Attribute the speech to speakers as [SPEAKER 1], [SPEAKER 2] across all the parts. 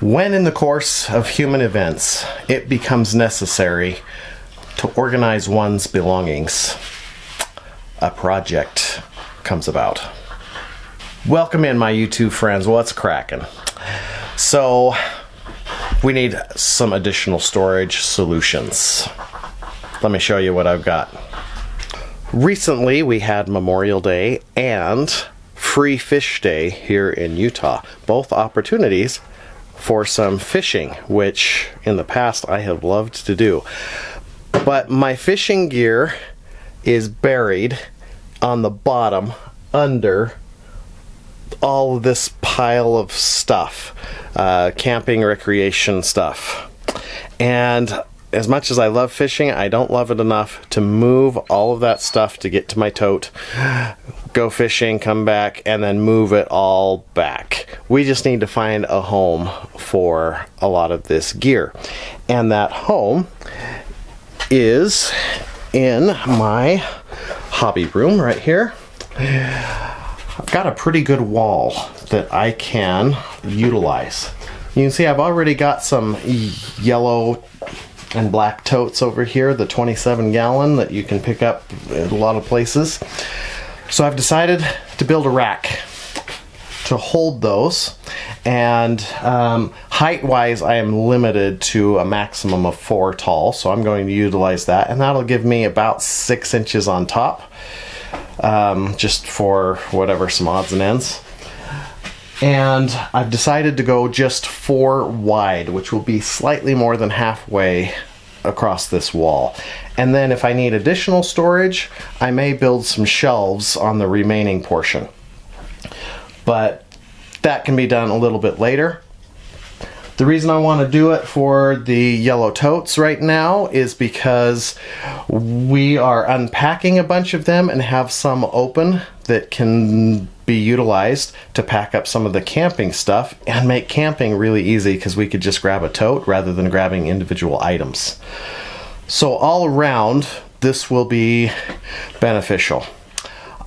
[SPEAKER 1] When in the course of human events it becomes necessary to organize one's belongings, a project comes about. Welcome in, my YouTube friends. What's cracking? So we need some additional storage solutions. Let me show you what I've got. Recently we had Memorial Day and Free Fish Day here in Utah. Both opportunities for some fishing, which in the past I have loved to do. But my fishing gear is buried on the bottom under all of this pile of stuff, camping, recreation stuff. And as much as I love fishing, I don't love it enough to move all of that stuff to get to my tote, go fishing, come back, and then move it all back. We just need to find a home for a lot of this gear. And that home is in my hobby room right here. I've got a pretty good wall that I can utilize. You can see I've already got some yellow and black totes over here, the 27-gallon that you can pick up at a lot of places. So I've decided to build a rack to hold those, and height-wise I am limited to a maximum of 4 tall, so I'm going to utilize that, and that'll give me about 6 inches on top, just for whatever, some odds and ends. And I've decided to go just 4 wide, which will be slightly more than halfway across this wall. And then if I need additional storage, I may build some shelves on the remaining portion. But that can be done a little bit later. The reason I want to do it for the yellow totes right now is because we are unpacking a bunch of them and have some open that can be utilized to pack up some of the camping stuff and make camping really easy, because we could just grab a tote rather than grabbing individual items. So all around, this will be beneficial.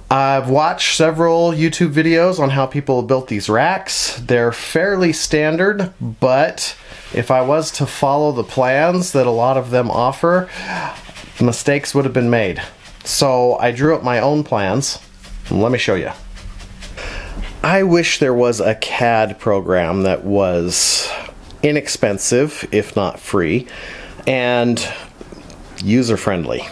[SPEAKER 1] I've watched several YouTube videos on how people have built these racks. They're fairly standard, but if I was to follow the plans that a lot of them offer, mistakes would have been made. So I drew up my own plans. Let me show you. I wish there was a CAD program that was inexpensive, if not free, and user-friendly.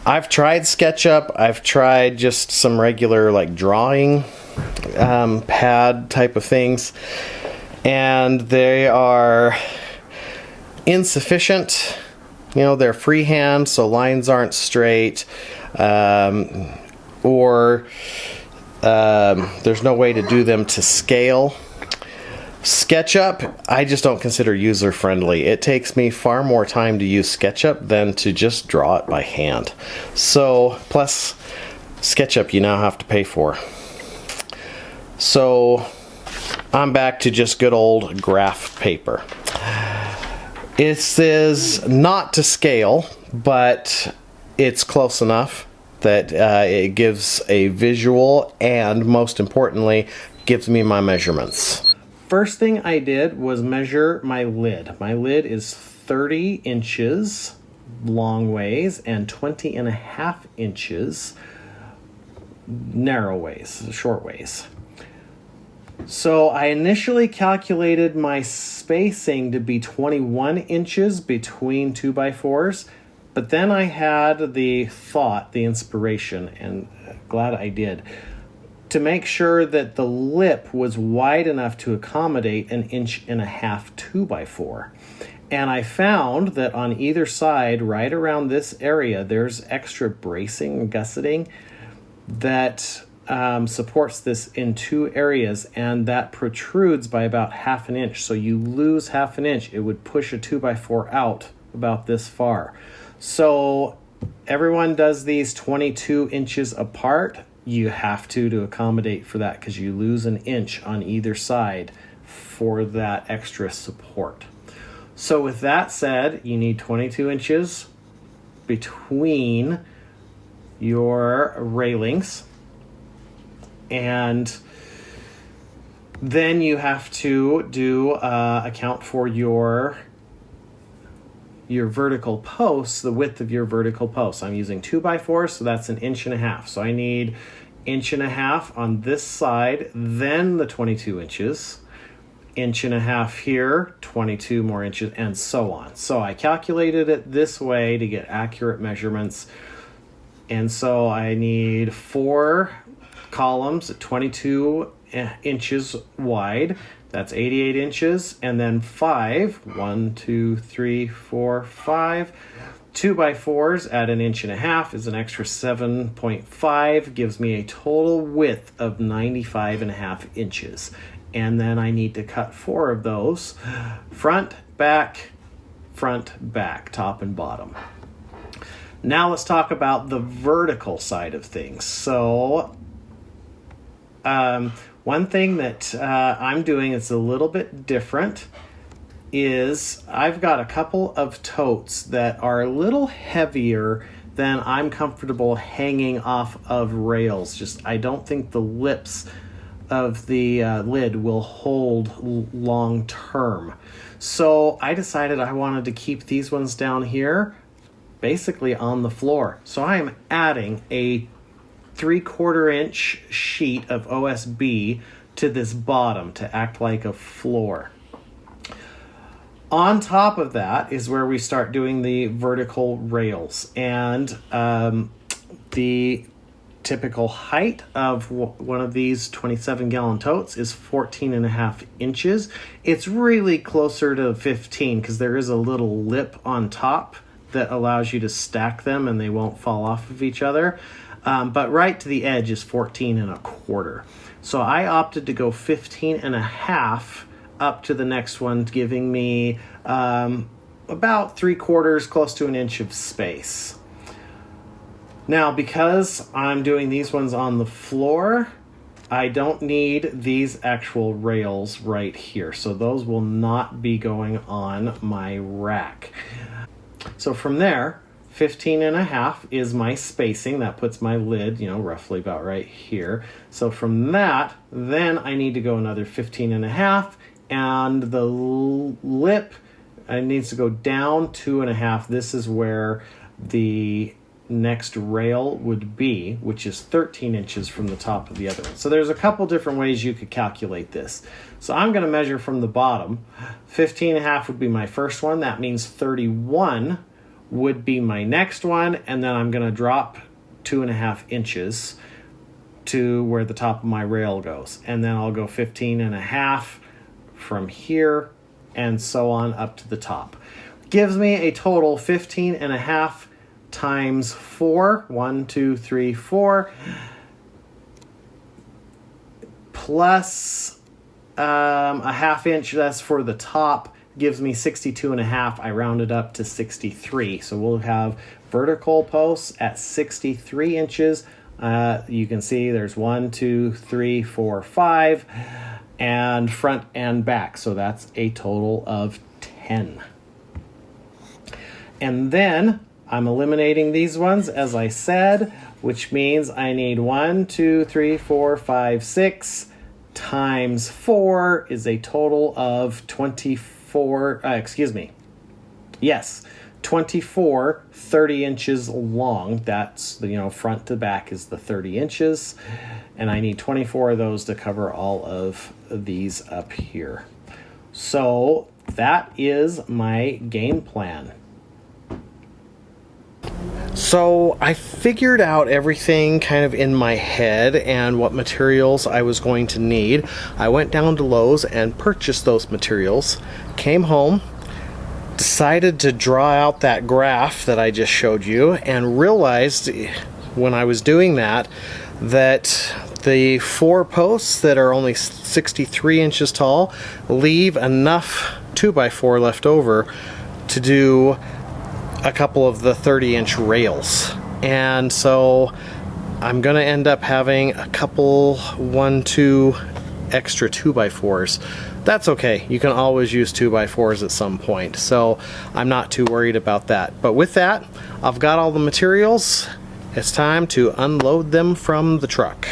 [SPEAKER 1] I've tried SketchUp, I've tried just some regular like drawing pad type of things, and they are insufficient. You know, they're freehand, so lines aren't straight, or there's no way to do them to scale. SketchUp, I just don't consider user-friendly. It takes me far more time to use SketchUp than to just draw it by hand. So, plus, SketchUp you now have to pay for. So, I'm back to just good old graph paper. It says not to scale, but it's close enough that it gives a visual, and most importantly, gives me my measurements. First thing I did was measure my lid. My lid is 30 inches long ways and 20.5 inches narrow ways, short ways. So I initially calculated my spacing to be 21 inches between 2x4s, but then I had the thought, the inspiration, and glad I did, to make sure that the lip was wide enough to accommodate 1.5 inch 2x4. And I found that on either side, right around this area, there's extra bracing and gusseting that supports this in 2 areas, and that protrudes by about 1/2 inch. So you lose 1/2 inch. It would push a 2x4 out about this far. So everyone does these 22 inches apart. You have to accommodate for that, because you lose 1 inch on either side for that extra support. So with that said, you need 22 inches between your railings, and Then you have to do account for your vertical posts, the width of your vertical posts. I'm using 2x4, so that's 1.5 inches. So I need 1.5 inches on this side, then the 22 inches. 1.5 inches here, 22 more inches, and so on. So I calculated it this way to get accurate measurements. And so I need 4 columns at 22 inches wide. That's 88 inches. And then 5, 1, 2, 3, 4, 5. 2x4s at 1.5 inches is an extra 7.5, gives me a total width of 95.5 inches. And then I need to cut 4 of those, front, back, top and bottom. Now let's talk about the vertical side of things. So one thing that I'm doing that's a little bit different is I've got a couple of totes that are a little heavier than I'm comfortable hanging off of rails. Just I don't think the lips of the lid will hold long term. So I decided I wanted to keep these ones down here basically on the floor. So I am adding a 3/4 inch sheet of OSB to this bottom to act like a floor. On top of that is where we start doing the vertical rails, and the typical height of one of these 27-gallon totes is 14.5 inches. It's really closer to 15 because there is a little lip on top that allows you to stack them and they won't fall off of each other. But right to the edge is 14.25. So I opted to go 15.5 up to the next one, giving me about 3/4, close to 1 inch of space. Now, because I'm doing these ones on the floor, I don't need these actual rails right here. So those will not be going on my rack. So from there, 15.5 is my spacing. That puts my lid, roughly about right here. So from that, then I need to go another 15.5, and the lip needs to go down 2.5. This is where the next rail would be, which is 13 inches from the top of the other one. So there's a couple different ways you could calculate this. So I'm going to measure from the bottom. 15.5 would be my first one. That means 31 would be my next one, and then I'm going to drop 2.5 inches to where the top of my rail goes, and then I'll go 15.5 from here and so on up to the top. Gives me a total 15.5 times 4, 1, 2, 3, 4, plus a 1/2 inch, that's for the top, gives me 62.5. I rounded up to 63. So we'll have vertical posts at 63 inches. You can see there's 1, 2, 3, 4, 5, and front and back. So that's a total of 10. And then I'm eliminating these ones, as I said, which means I need 1, 2, 3, 4, 5, 6 times 4 is a total of 24, 24 30 inches long. That's, front to back is the 30 inches. And I need 24 of those to cover all of these up here. So that is my game plan. So I figured out everything kind of in my head and what materials I was going to need. I went down to Lowe's and purchased those materials, came home, decided to draw out that graph that I just showed you, and realized when I was doing that the 4 posts that are only 63 inches tall leave enough 2x4 left over to do a couple of the 30-inch rails. And so I'm going to end up having a couple, 1, 2 extra 2x4s. That's okay. You can always use 2x4s at some point. So I'm not too worried about that. But with that, I've got all the materials. It's time to unload them from the truck.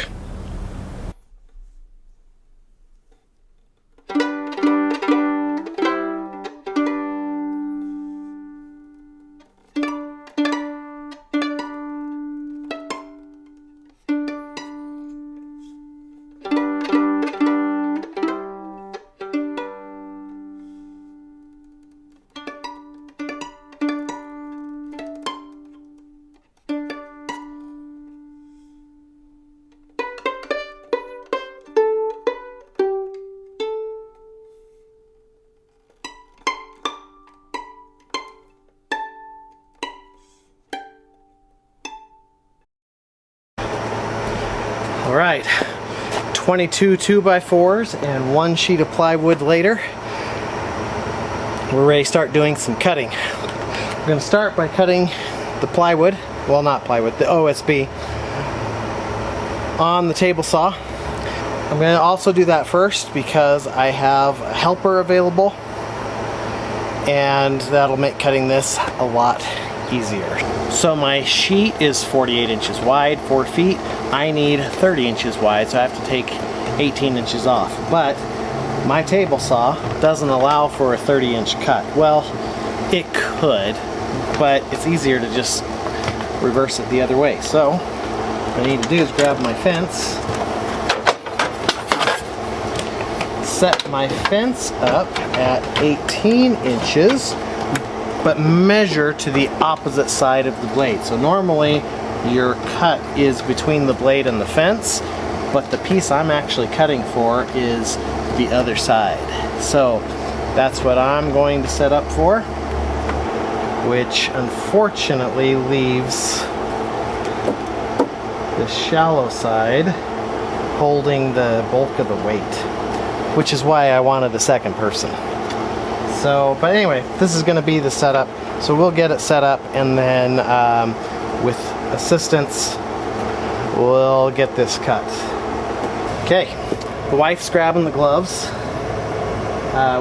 [SPEAKER 2] 22 2x4s and 1 sheet of plywood later, we're ready to start doing some cutting. We're going to start by cutting the plywood, well, not plywood, the OSB on the table saw. I'm going to also do that first because I have a helper available, and that'll make cutting this a lot easier. So my sheet is 48 inches wide, 4 feet. I need 30 inches wide, so I have to take 18 inches off. But my table saw doesn't allow for a 30-inch cut. Well, it could, but it's easier to just reverse it the other way. So what I need to do is grab my fence, set my fence up at 18 inches, but measure to the opposite side of the blade. So normally your cut is between the blade and the fence, but the piece I'm actually cutting for is the other side. So that's what I'm going to set up for, which unfortunately leaves the shallow side holding the bulk of the weight, which is why I wanted a second person. So, but anyway, this is going to be the setup. So we'll get it set up, and then with assistance, we'll get this cut. Okay, the wife's grabbing the gloves.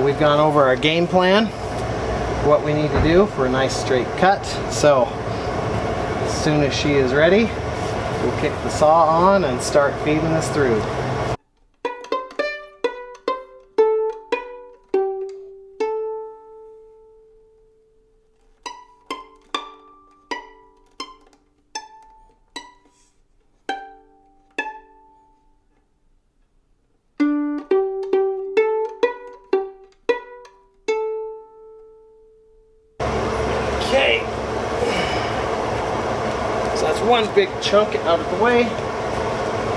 [SPEAKER 2] We've gone over our game plan, what we need to do for a nice straight cut. So as soon as she is ready, we'll kick the saw on and start feeding this through. Okay, so that's one big chunk out of the way.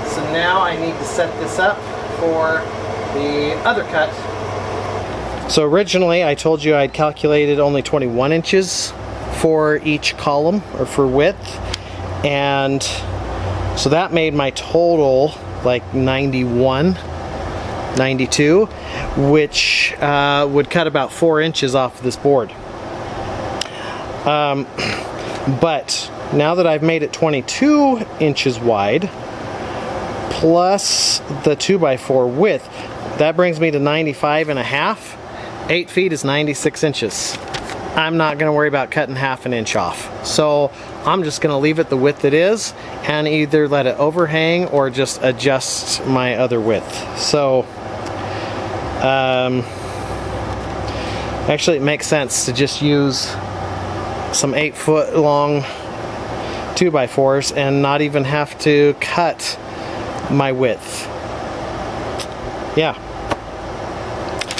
[SPEAKER 2] So now I need to set this up for the other cut. So originally I told you I'd calculated only 21 inches for each column, or for width, and so that made my total like 91, 92, which would cut about 4 inches off this board. But now that I've made it 22 inches wide plus the 2x4 width, that brings me to 95 and a half. 8 feet is 96 inches. I'm not going to worry about cutting half an inch off. So I'm just going to leave it the width it is and either let it overhang or just adjust my other width. So actually it makes sense to just use some 8-foot long 2x4s and not even have to cut my width. Yeah.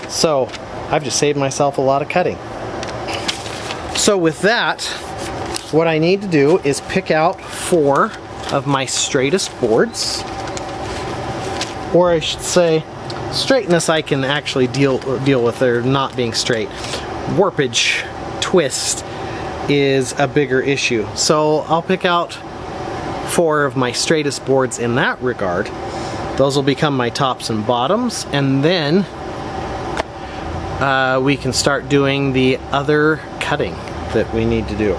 [SPEAKER 2] So I've just saved myself a lot of cutting. So with that, what I need to do is pick out 4 of my straightest boards, or I should say straightness I can actually deal with. They're not being straight. Warpage, twist is a bigger issue. So I'll pick out 4 of my straightest boards in that regard. Those will become my tops and bottoms, and then we can start doing the other cutting that we need to do.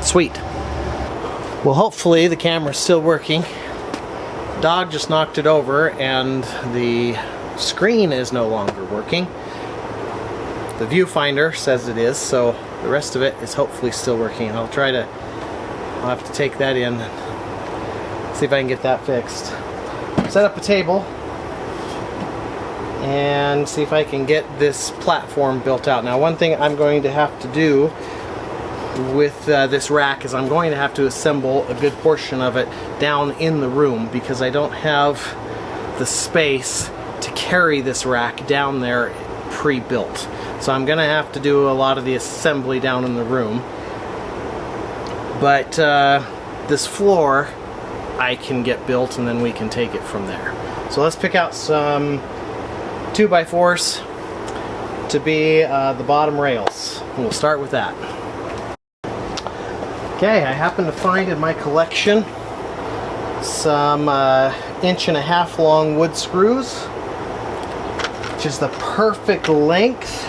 [SPEAKER 2] Sweet. Well, hopefully the camera's still working. Dog just knocked it over and the screen is no longer working. The viewfinder says it is, so the rest of it is hopefully still working. I'll have to take that in and see if I can get that fixed. Set up a table and see if I can get this platform built out. Now, one thing I'm going to have to do with this rack is I'm going to have to assemble a good portion of it down in the room because I don't have the space to carry this rack down there pre-built. So I'm going to have to do a lot of the assembly down in the room. But this floor I can get built and then we can take it from there. So let's pick out some 2x4s to be the bottom rails. And we'll start with that. Okay, I happen to find in my collection some 1.5 long wood screws, which is the perfect length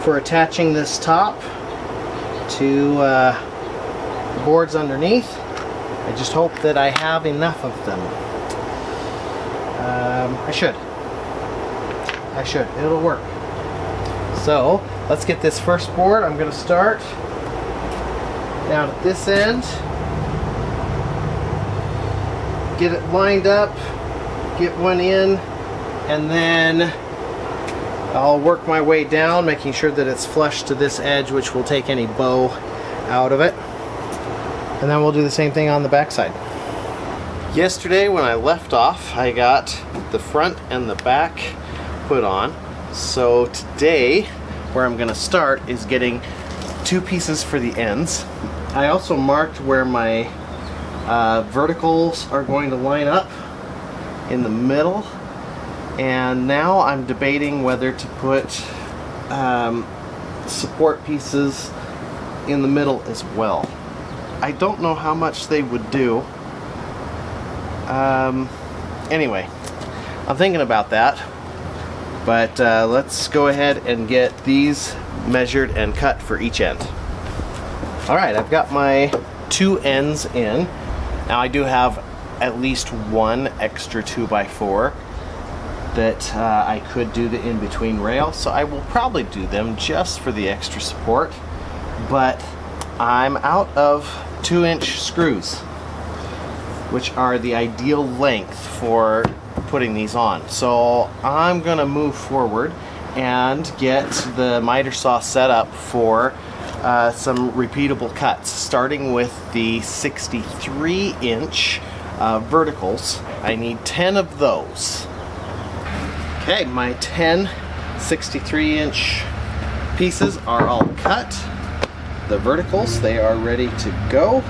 [SPEAKER 2] for attaching this top to the boards underneath. I just hope that I have enough of them. I should. It'll work. So let's get this first board. I'm going to start down at this end, get it lined up, get one in, and then I'll work my way down, making sure that it's flush to this edge, which will take any bow out of it. And then we'll do the same thing on the back side. Yesterday when I left off, I got the front and the back put on. So today, where I'm gonna start is getting 2 pieces for the ends. I also marked where my verticals are going to line up in the middle. And now I'm debating whether to put support pieces in the middle as well. I don't know how much they would do. Anyway, I'm thinking about that. But let's go ahead and get these measured and cut for each end. Alright, I've got my 2 ends in. Now I do have at least one extra 2x4 that I could do the in-between rail, so I will probably do them just for the extra support. But I'm out of 2-inch screws, which are the ideal length for putting these on. So I'm gonna move forward and get the miter saw set up for some repeatable cuts, starting with the 63-inch verticals. I need 10 of those. Okay, my 10 63-inch pieces are all cut. The verticals, they are ready to go.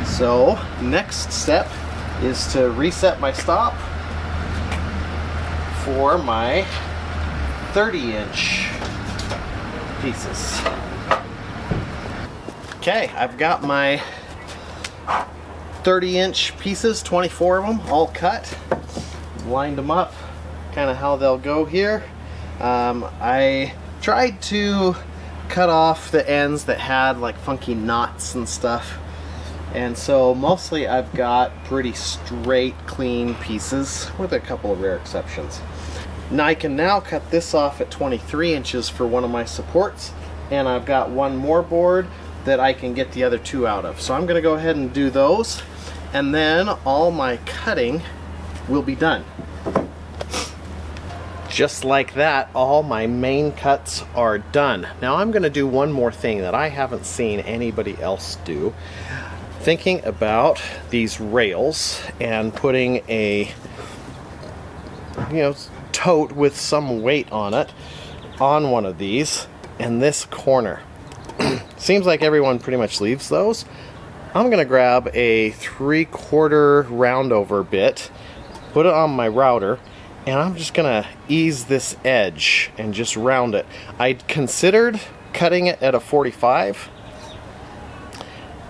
[SPEAKER 2] So next step is to reset my stop for my 30-inch pieces. Okay, I've got my 30-inch pieces, 24 of them, all cut. Lined them up, kind of how they'll go here. I tried to cut off the ends that had like funky knots and stuff. And so mostly I've got pretty straight, clean pieces, with a couple of rare exceptions. Now I can now cut this off at 23 inches for one of my supports, and I've got one more board that I can get the other 2 out of. So I'm going to go ahead and do those, and then all my cutting will be done. Just like that, all my main cuts are done. Now I'm going to do one more thing that I haven't seen anybody else do. Thinking about these rails and putting a, tote with some weight on it on one of these in this corner. Seems like everyone pretty much leaves those. I'm going to grab a 3/4 roundover bit, put it on my router, and I'm just going to ease this edge and just round it. I considered cutting it at a 45,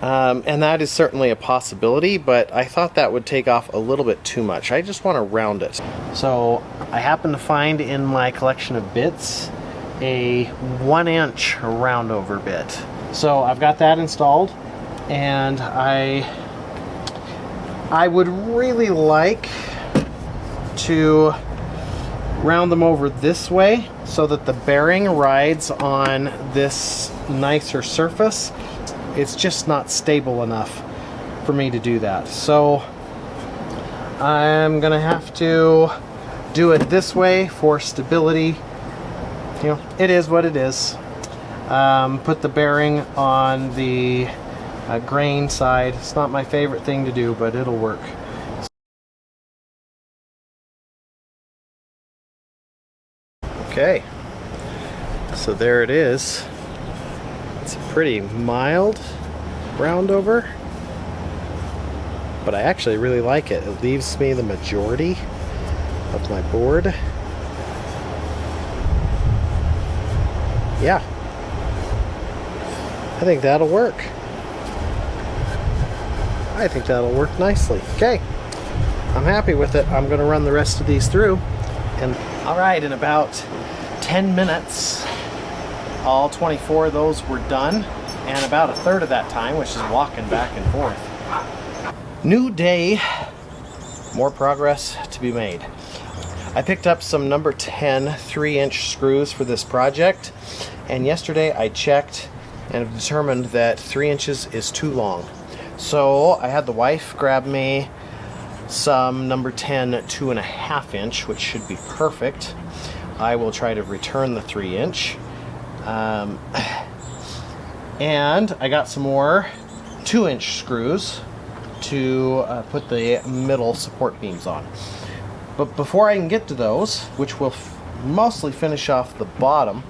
[SPEAKER 2] and that is certainly a possibility, but I thought that would take off a little bit too much. I just want to round it. So I happened to find in my collection of bits a 1-inch roundover bit. So I've got that installed, and I would really like to round them over this way so that the bearing rides on this nicer surface. It's just not stable enough for me to do that. So I'm gonna have to do it this way for stability. It is what it is. Put the bearing on the grain side. It's not my favorite thing to do, but it'll work. Okay, so there it is. It's a pretty mild roundover, but I actually really like it. It leaves me the majority of my board. Yeah, I think that'll work. I think that'll work nicely. Okay, I'm happy with it. I'm gonna run the rest of these through. And all right, in about 10 minutes, all 24 of those were done, and about a third of that time was just walking back and forth. New day, more progress to be made. I picked up some number 10 3-inch screws for this project, and yesterday I checked and have determined that 3 inches is too long. So I had the wife grab me some number 10 2.5 inch, which should be perfect. I will try to return the 3 inch. And I got some more 2-inch screws to put the middle support beams on. But before I can get to those, which will mostly finish off the bottom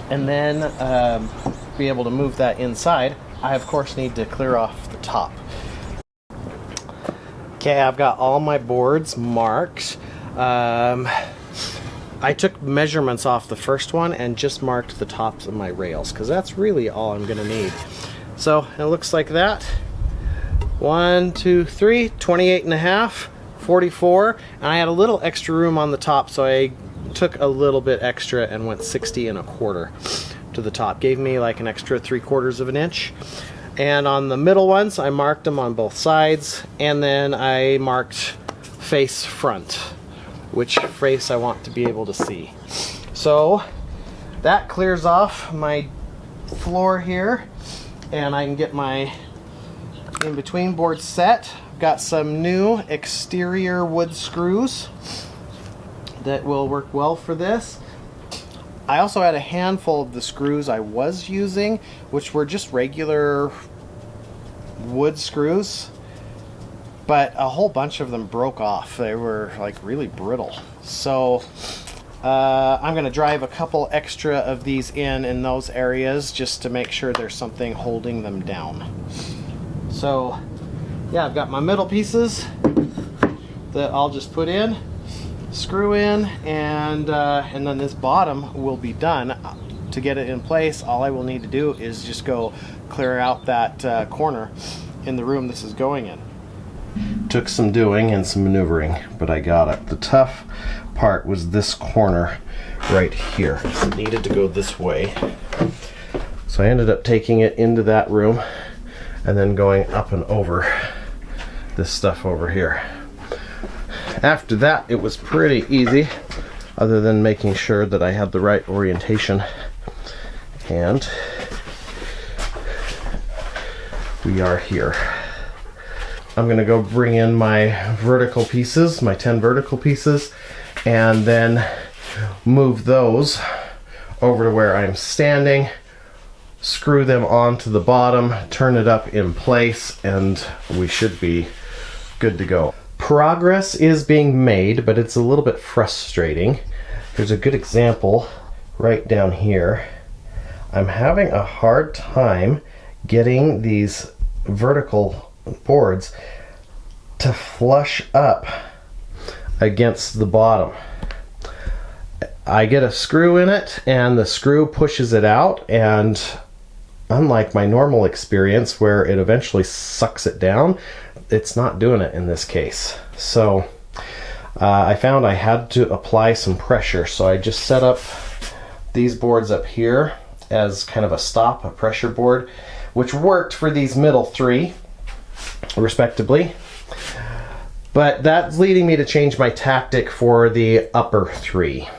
[SPEAKER 2] and then be able to move that inside, I of course need to clear off the top. Okay, I've got all my boards marked. I took measurements off the first one and just marked the tops of my rails, because that's really all I'm going to need. So it looks like that. 1, 2, 3, 28.5, 44, and I had a little extra room on the top, so I took a little bit extra and went 60.25 to the top. Gave me like an extra 3/4 of an inch. And on the middle ones, I marked them on both sides, and then I marked face front, which face I want to be able to see. So that clears off my floor here, and I can get my in-between board set. I've got some new exterior wood screws that will work well for this. I also had a handful of the screws I was using, which were just regular wood screws, but a whole bunch of them broke off. They were like really brittle. So I'm going to drive a couple extra of these in those areas just to make sure there's something holding them down. So yeah, I've got my middle pieces that I'll just put in, screw in, and then this bottom will be done. To get it in place, all I will need to do is just go clear out that corner in the room this is going in. Took some doing and some maneuvering, but I got it. The tough part was this corner right here. It needed to go this way. So I ended up taking it into that room and then going up and over this stuff over here. After that, it was pretty easy, other than making sure that I had the right orientation. And we are here. I'm gonna go bring in my vertical pieces, my 10 vertical pieces, and then move those over to where I'm standing, screw them onto the bottom, turn it up in place, and we should be good to go. Progress is being made, but it's a little bit frustrating. Here's a good example right down here. I'm having a hard time getting these vertical boards to flush up against the bottom. I get a screw in it and the screw pushes it out, and unlike my normal experience where it eventually sucks it down, it's not doing it in this case. So I found I had to apply some pressure, so I just set up these boards up here as kind of a pressure board, which worked for these middle 3 respectively. But that's leading me to change my tactic for the upper 3.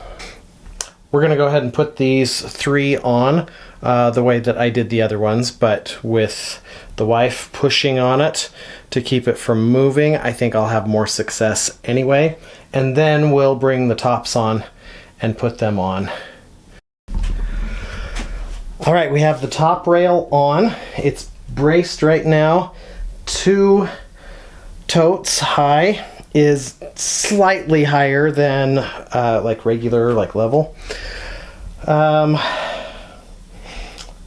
[SPEAKER 2] We're going to go ahead and put these 3 on the way that I did the other ones, but with the wife pushing on it to keep it from moving. I think I'll have more success anyway. And then we'll bring the tops on and put them on. All right, we have the top rail on. It's braced right now. 2 totes high is slightly higher than like regular, like level.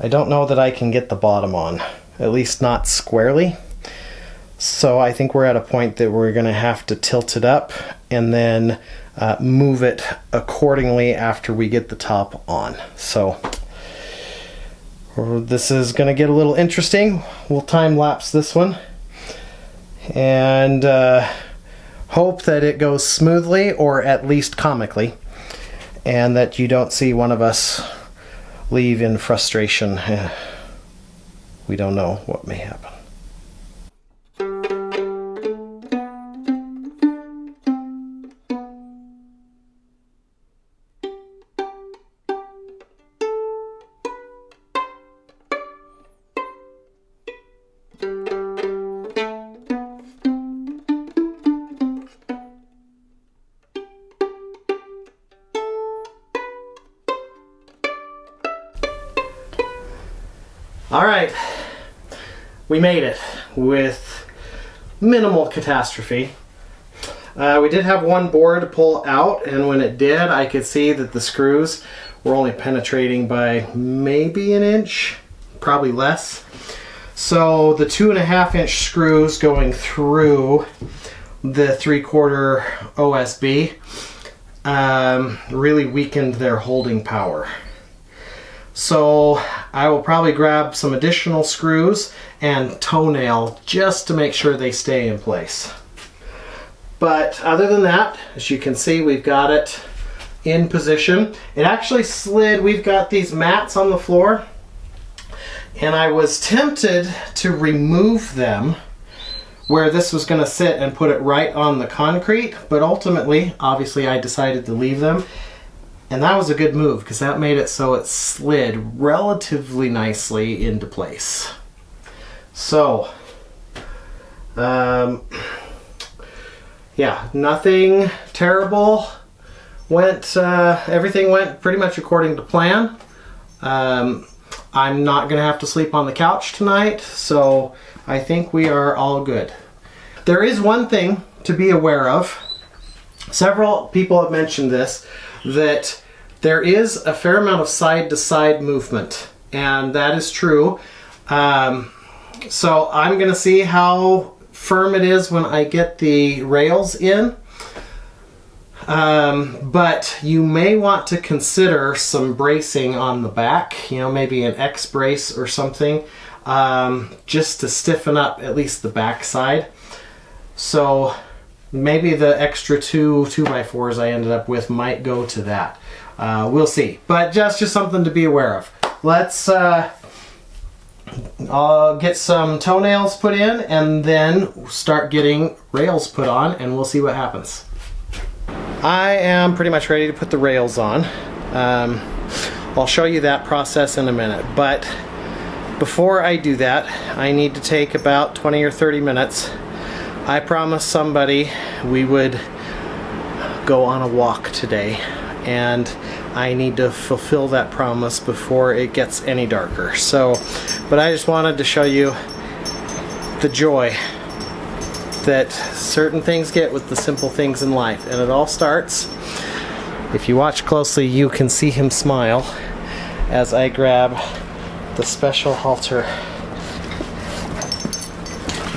[SPEAKER 2] I don't know that I can get the bottom on, at least not squarely. So I think we're at a point that we're gonna have to tilt it up and then move it accordingly after we get the top on. So this is gonna get a little interesting. We'll time lapse this one, and hope that it goes smoothly, or at least comically, and that you don't see one of us leave in frustration. We don't know what may happen. All right, we made it with minimal catastrophe. We did have one board pull out, and when it did, I could see that the screws were only penetrating by maybe an inch, probably less. So the 2.5 inch screws going through the 3/4 OSB really weakened their holding power. So I will probably grab some additional screws and toenail just to make sure they stay in place. But other than that, as you can see, we've got it in position. It actually slid. We've got these mats on the floor, and I was tempted to remove them where this was going to sit and put it right on the concrete, but ultimately, obviously, I decided to leave them. And that was a good move, because that made it so it slid relatively nicely into place. So, yeah, nothing terrible. Everything went pretty much according to plan. I'm not going to have to sleep on the couch tonight, so I think we are all good. There is one thing to be aware of. Several people have mentioned this, that there is a fair amount of side-to-side movement, and that is true. So I'm going to see how firm it is when I get the rails in. But you may want to consider some bracing on the back, maybe an X brace or something, just to stiffen up at least the back side. So maybe the extra 2x4s I ended up with might go to that. We'll see. But just something to be aware of. Let's I'll get some toenails put in and then start getting rails put on, and we'll see what happens. I am pretty much ready to put the rails on. I'll show you that process in a minute, but before I do that, I need to take about 20 or 30 minutes. I promised somebody we would go on a walk today, and I need to fulfill that promise before it gets any darker. But I just wanted to show you the joy that certain things get with the simple things in life. And it all starts, if you watch closely, you can see him smile as I grab the special halter.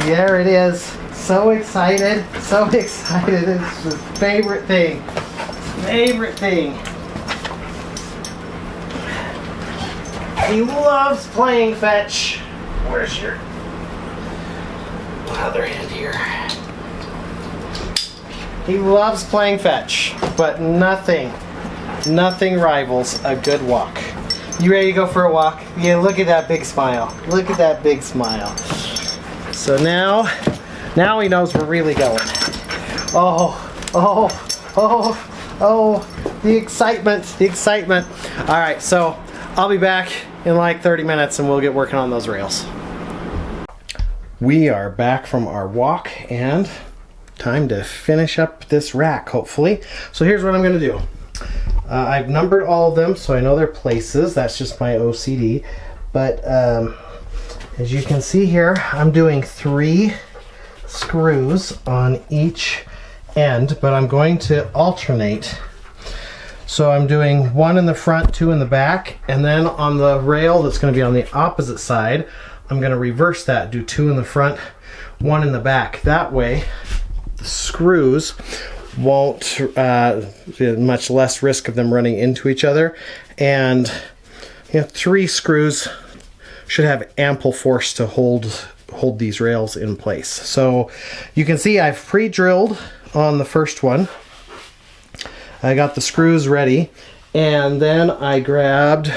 [SPEAKER 2] There it is. So excited, so excited. It's his favorite thing. Favorite thing. He loves playing fetch. Where's your other hand here? He loves playing fetch, but nothing rivals a good walk. You ready to go for a walk? Yeah, look at that big smile. Look at that big smile. So now he knows we're really going. Oh, the excitement. All right, so I'll be back in like 30 minutes and we'll get working on those rails. We are back from our walk and time to finish up this rack, hopefully. So here's what I'm going to do. I've numbered all of them so I know their places. That's just my OCD. But as you can see here, I'm doing 3 screws on each end, but I'm going to alternate. So I'm doing 1 in the front, 2 in the back, and then on the rail that's going to be on the opposite side, I'm going to reverse that, do 2 in the front, 1 in the back. That way the screws won't much less risk of them running into each other, and 3 screws should have ample force to hold these rails in place. So you can see I've pre-drilled on the first one. I got the screws ready, and then I grabbed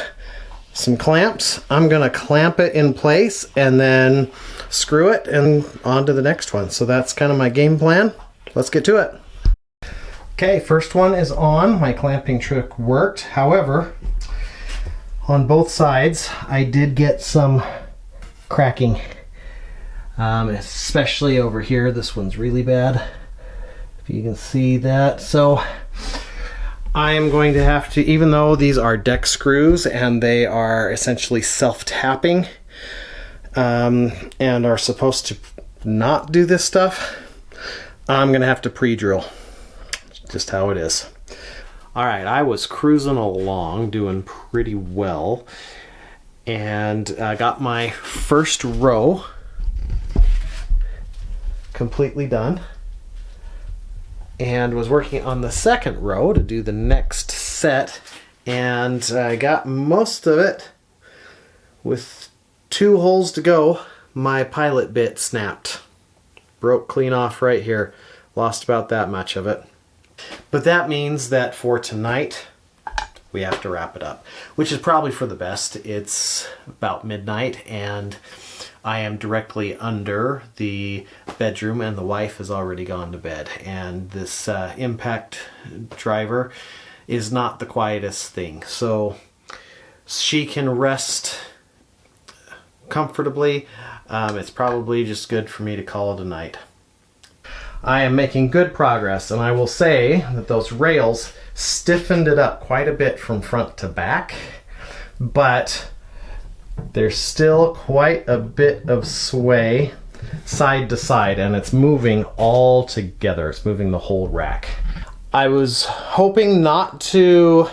[SPEAKER 2] some clamps. I'm gonna clamp it in place and then screw it and on to the next one. So that's kind of my game plan. Let's get to it. Okay, first one is on. My clamping trick worked. However, on both sides, I did get some cracking, especially over here. This one's really bad, if you can see that. So I am going to have to, even though these are deck screws and they are essentially self-tapping and are supposed to not do this stuff, I'm gonna have to pre-drill. Just how it is. All right, I was cruising along, doing pretty well, and I got my first row completely done, and was working on the second row to do the next set, and I got most of it. With 2 holes to go, my pilot bit snapped. Broke clean off right here. Lost about that much of it. But that means that for tonight, we have to wrap it up, which is probably for the best. It's about midnight, and I am directly under the bedroom, and the wife has already gone to bed. And this impact driver is not the quietest thing. So she can rest comfortably. It's probably just good for me to call it a night. I am making good progress, and I will say that those rails stiffened it up quite a bit from front to back, but there's still quite a bit of sway side to side, and it's moving all together. It's moving the whole rack. I was hoping not to,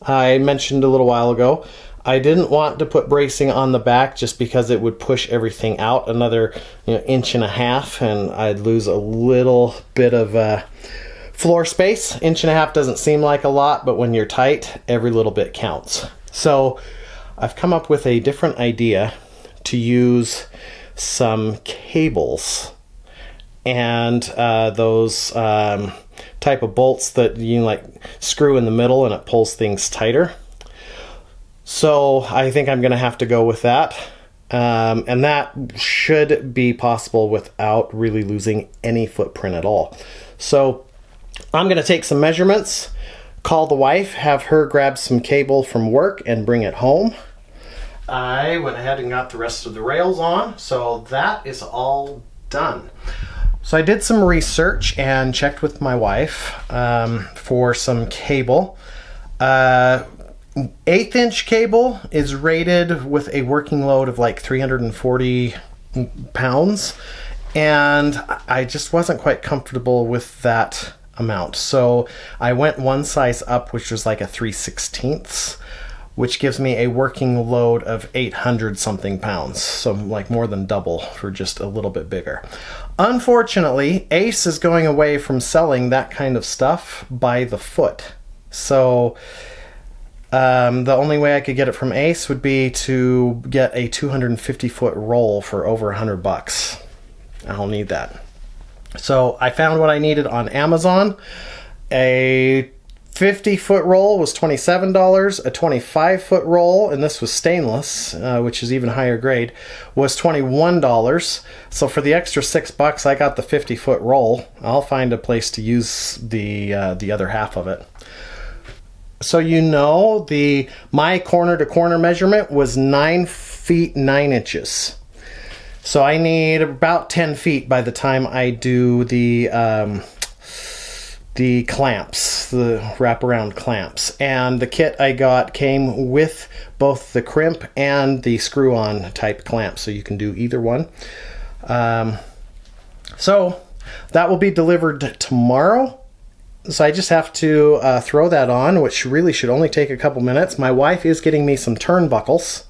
[SPEAKER 2] I mentioned a little while ago, I didn't want to put bracing on the back just because it would push everything out another 1.5 inches, and I'd lose a little bit of floor space. 1.5 inches doesn't seem like a lot, but when you're tight, every little bit counts. So I've come up with a different idea to use some cables and those type of bolts that you like screw in the middle and it pulls things tighter. So I think I'm going to have to go with that. And that should be possible without really losing any footprint at all. So I'm going to take some measurements, call the wife, have her grab some cable from work and bring it home. I went ahead and got the rest of the rails on, so that is all done. So I did some research and checked with my wife for some cable. 1/8-inch cable is rated with a working load of like 340 pounds, and I just wasn't quite comfortable with that amount. So I went one size up, which was like a 3/16, which gives me a working load of 800 something pounds. So like more than double for just a little bit bigger. Unfortunately, Ace is going away from selling that kind of stuff by the foot. So the only way I could get it from Ace would be to get a 250-foot roll for over $100. I don't need that. So I found what I needed on Amazon. A 50-foot roll was $27. A 25-foot roll, and this was stainless, which is even higher grade, was $21. So for the extra $6, I got the 50-foot roll. I'll find a place to use the other half of it. So my corner to corner measurement was 9 feet 9 inches. So I need about 10 feet by the time I do the clamps, the wraparound clamps. And the kit I got came with both the crimp and the screw-on type clamp, so you can do either one. So that will be delivered tomorrow. So I just have to throw that on, which really should only take a couple minutes. My wife is getting me some turnbuckles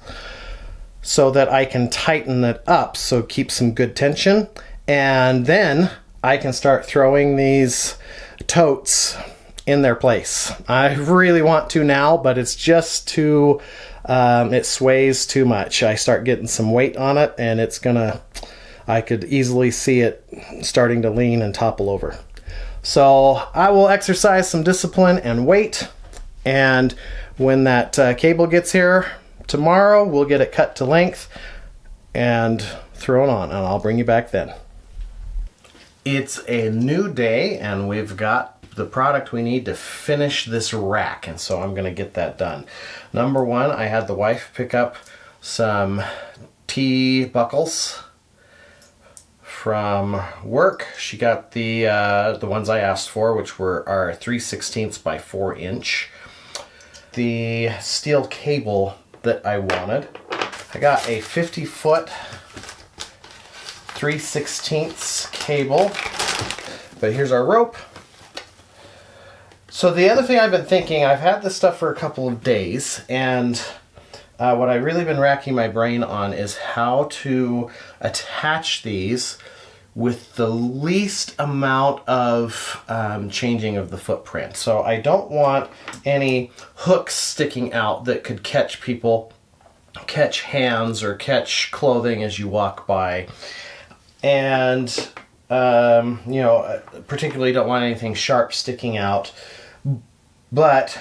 [SPEAKER 2] so that I can tighten it up, so keep some good tension. And then I can start throwing these totes in their place. I really want to now, but it's just too, it sways too much. I start getting some weight on it, and I could easily see it starting to lean and topple over. So I will exercise some discipline and wait, and when that cable gets here tomorrow, we'll get it cut to length and thrown on, and I'll bring you back then. It's a new day, and we've got the product we need to finish this rack, and so I'm going to get that done. Number one, I had the wife pick up some T-buckles from work. She got the ones I asked for, which are 3/16 by 4 inch. The steel cable that I wanted, I got a 50-foot 3/16 cable, but here's our rope. So the other thing I've been thinking, I've had this stuff for a couple of days, and what I've really been racking my brain on is how to attach these with the least amount of changing of the footprint. So I don't want any hooks sticking out that could catch people, catch hands, or catch clothing as you walk by. And, you know, particularly don't want anything sharp sticking out. But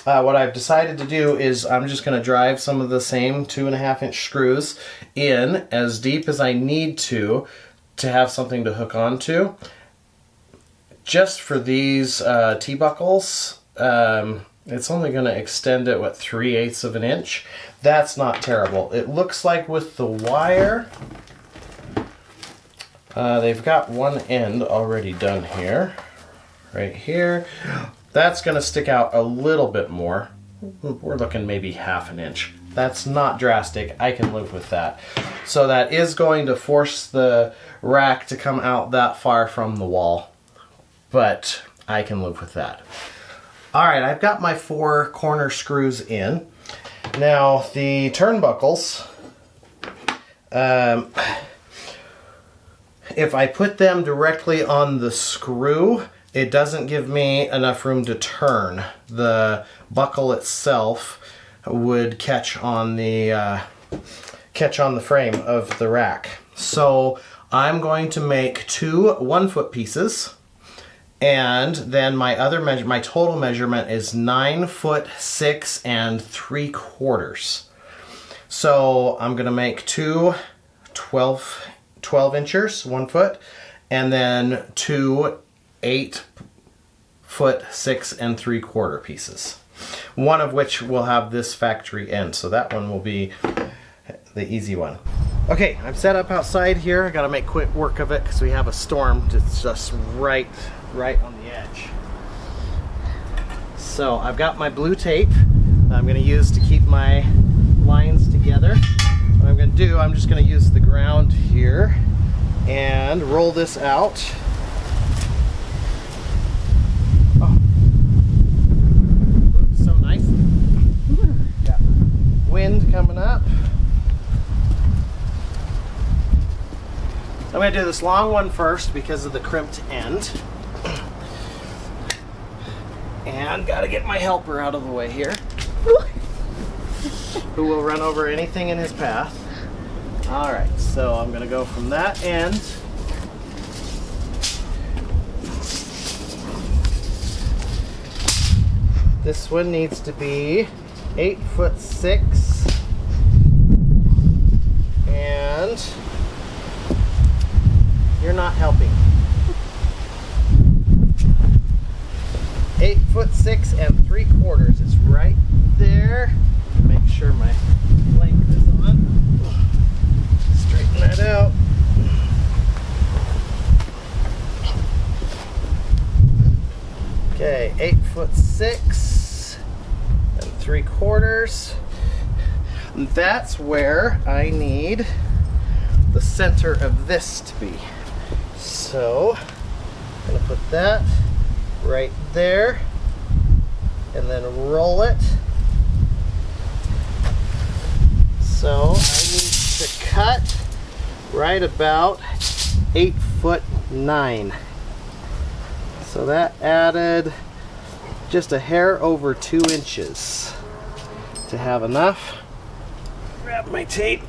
[SPEAKER 2] what I've decided to do is I'm just going to drive some of the same 2.5-inch screws in as deep as I need to have something to hook onto. Just for these T-buckles, it's only going to extend it, what, 3/8 of an inch? That's not terrible. It looks like with the wire, they've got one end already done here, right here. That's going to stick out a little bit more. We're looking maybe 1/2 inch. That's not drastic. I can live with that. So that is going to force the rack to come out that far from the wall, but I can live with that. All right, I've got my 4 corner screws in. Now the turnbuckles, if I put them directly on the screw, it doesn't give me enough room to turn. The buckle itself would catch on the frame of the rack. So I'm going to make 2 1-foot pieces, and then my total measurement is 9'6" 3/4. So I'm going to make 2 12 inchers, 1 foot, and then 2 8'6" 3/4 pieces. One of which will have this factory end, so that one will be the easy one. Okay, I'm set up outside here. I gotta make quick work of it because we have a storm that's just right on the edge. So I've got my blue tape that I'm gonna use to keep my lines together. What I'm gonna do, I'm just gonna use the ground here and roll this out. Oh, so nice. Got wind coming up. I'm going to do this long one first because of the crimped end. And got to get my helper out of the way here, who will run over anything in his path. Alright, so I'm going to go from that end. This one needs to be 8'6", and you're not helping. 8'6" 3/4 is right there. Make sure my length is on. Straighten that out. Okay, 8'6" 3/4. That's where I need the center of this to be. So I'm going to put that right there and then roll it. So I need to cut right about 8'9". So that added just a hair over 2 inches to have enough. Grab my tape.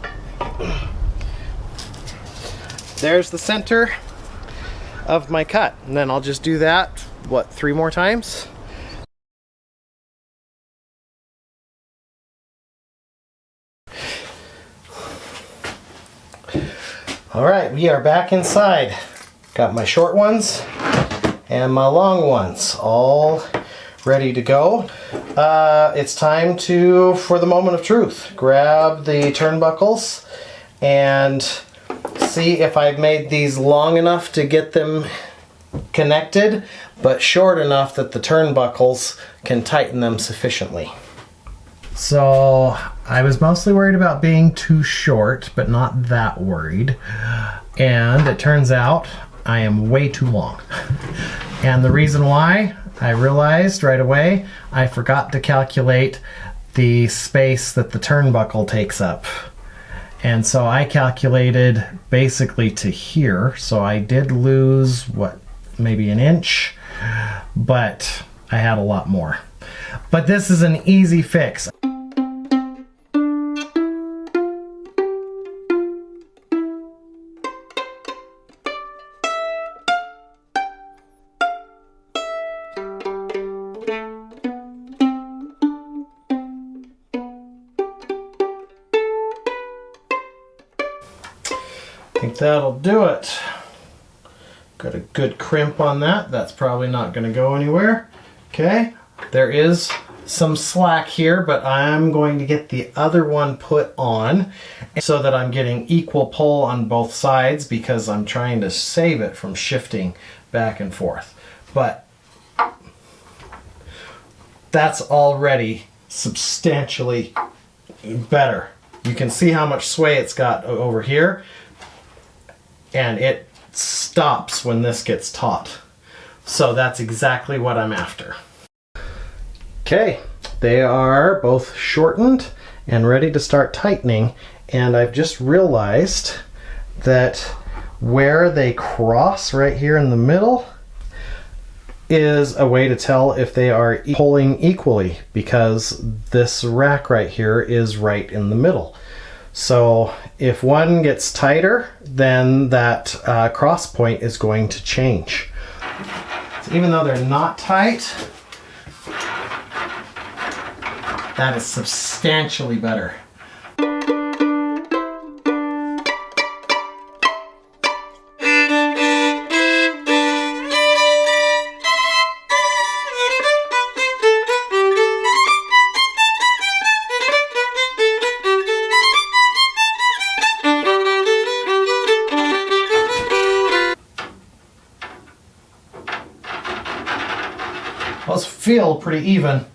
[SPEAKER 2] There's the center. of my cut. And then I'll just do that, what, 3 more times? All right, we are back inside. Got my short ones and my long ones all ready to go. It's time for the moment of truth. Grab the turnbuckles and see if I've made these long enough to get them connected, but short enough that the turnbuckles can tighten them sufficiently. So I was mostly worried about being too short, but not that worried. And it turns out I am way too long. And the reason why, I realized right away, I forgot to calculate the space that the turnbuckle takes up. And so I calculated basically to here. So I did lose, what, maybe an inch, but I had a lot more. But this is an easy fix. I think that'll do it. Got a good crimp on that. That's probably not going to go anywhere. Okay, there is some slack here, but I'm going to get the other one put on so that I'm getting equal pull on both sides, because I'm trying to save it from shifting back and forth. But that's already substantially better. You can see how much sway it's got over here, and it stops when this gets taut. So that's exactly what I'm after. Okay, they are both shortened and ready to start tightening, and I've just realized that where they cross right here in the middle is a way to tell if they are pulling equally, because this rack right here is right in the middle. So if one gets tighter, then that cross point is going to change. So even though they're not tight, that is substantially better. Those feel pretty even.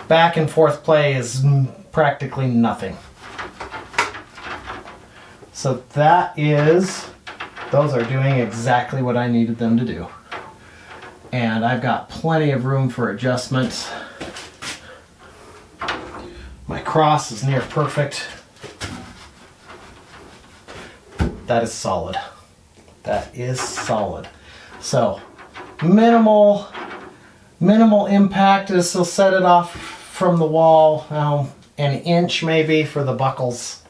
[SPEAKER 2] Back and forth play is practically nothing. So those are doing exactly what I needed them to do. And I've got plenty of room for adjustments. My cross is near perfect. That is solid. That is solid. So minimal impact. This will set it off from the wall an inch maybe for the buckles,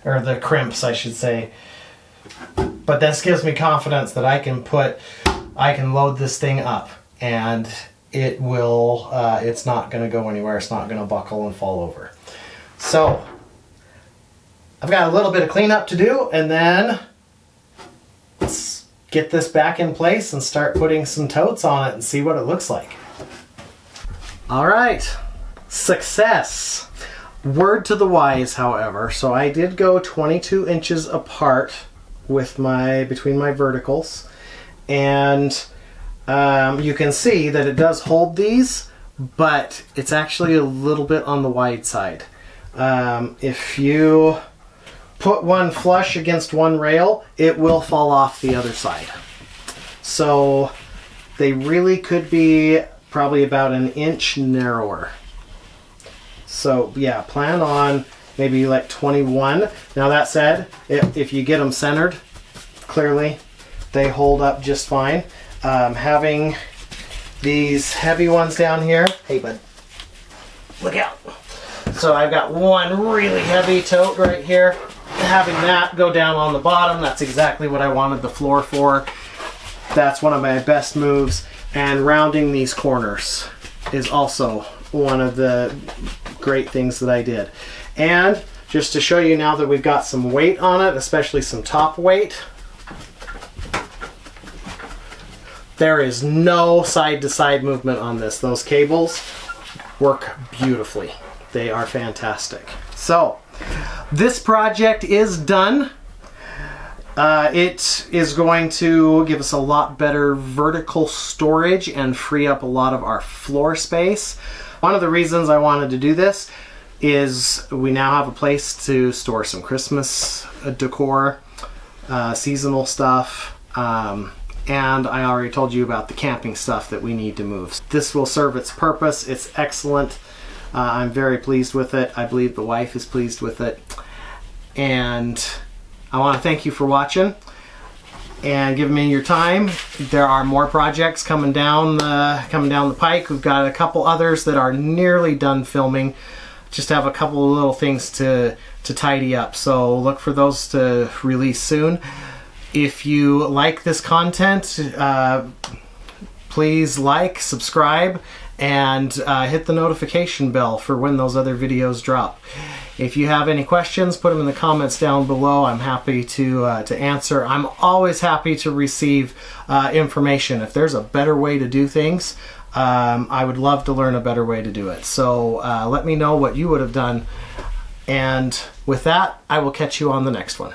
[SPEAKER 2] or the crimps I should say. But this gives me confidence that I can load this thing up and it will it's not going to go anywhere. It's not going to buckle and fall over. So I've got a little bit of cleanup to do, and then let's get this back in place and start putting some totes on it and see what it looks like. All right, success. Word to the wise, however. So I did go 22 inches apart with between my verticals, and you can see that it does hold these, but it's actually a little bit on the wide side. If you put one flush against one rail, it will fall off the other side. So they really could be probably about an inch narrower. So yeah, plan on maybe like 21. Now that said, if you get them centered, clearly they hold up just fine. Having these heavy ones down here, hey bud, look out. So I've got one really heavy tote right here. having that go down on the bottom, that's exactly what I wanted the floor for. That's one of my best moves. And rounding these corners is also one of the great things that I did. And just to show you now that we've got some weight on it, especially some top weight, there is no side-to-side movement on this. Those cables work beautifully. They are fantastic. So, this project is done. It is going to give us a lot better vertical storage and free up a lot of our floor space. One of the reasons I wanted to do this is we now have a place to store some Christmas decor, seasonal stuff, and I already told you about the camping stuff that we need to move. This will serve its purpose. It's excellent. I'm very pleased with it. I believe the wife is pleased with it. And I want to thank you for watching and giving me your time. There are more projects coming down the pike. We've got a couple others that are nearly done filming. Just have a couple of little things to tidy up. So look for those to release soon. If you like this content, please like, subscribe, and hit the notification bell for when those other videos drop. If you have any questions, put them in the comments down below. I'm happy to answer. I'm always happy to receive information. If there's a better way to do things, I would love to learn a better way to do it. So let me know what you would have done. And with that, I will catch you on the next one.